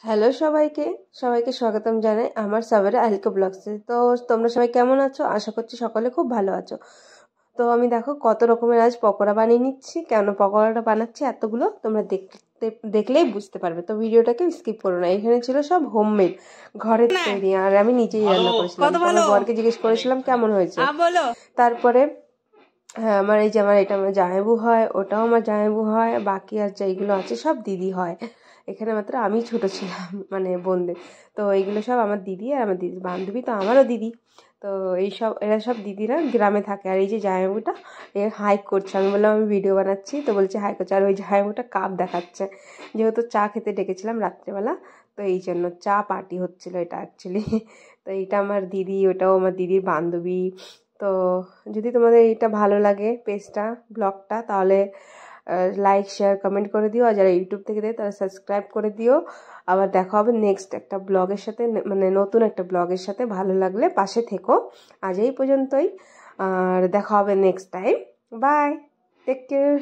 Hello সবাইকে সবাইকে স্বাগতম জানাই আমার সাভারে আলকা ব্লগসে। তো তোমরা সবাই কেমন আছো? আশা করছি সকলে খুব ভালো আছো। তো আমি দেখো কত রকমের আজ পকোড়া বানিয়ে নিচ্ছি। কেন পকোড়াটা বানাচ্ছি এতগুলো তোমরা দেখলেই বুঝতে পারবে, তো ভিডিওটাকে স্কিপ করো না। এখানে ছিল সব হোমমেড, ঘরের তৈরি, আর আমি নিজেই রান্না করেছিলাম। তো আমার বরকে জিজ্ঞেস করেছিলাম কেমন হয়েছে। তারপরে হ্যাঁ, আমার এই যে এটা আমার জামাইবু হয়, ওটাও আমার জামাইবু হয়, বাকি আর যেইগুলো আছে সব দিদি হয়। এখানে মাত্র আমি ছোট ছিলাম মানে বোনদের। তো এইগুলো সব আমার দিদি আর আমার দিদির বান্ধবী, তো আমারও দিদি। তো এইসব এরা সব দিদিরা গ্রামে থাকে। আর এই যে জামাইবুটা এ হাইক করছে, আমি বললাম আমি ভিডিও বানাচ্ছি, তো বলছে হাই করছে। আর ওই জামাইবুটা কাপ দেখাচ্ছে, যেহেতু চা খেতে ডেকেছিলাম রাত্রেবেলা, তো এই জন্য চা পার্টি হচ্ছিল এটা অ্যাকচুয়ালি। তো এইটা আমার দিদি, ওটাও আমার দিদির বান্ধবী। তো যদি তোমাদের এইটা ভালো লাগে পেজটা, ব্লগটা, তাহলে লাইক শেয়ার কমেন্ট করে দিও। আর যারা ইউটিউব থেকে দেয় তারা সাবস্ক্রাইব করে দিও। আবার দেখা হবে নেক্সট একটা ব্লগের সাথে, মানে নতুন একটা ব্লগের সাথে। ভালো লাগলে পাশে থেকো। আজ এই পর্যন্তই, আর দেখা হবে next time. Bye, take care.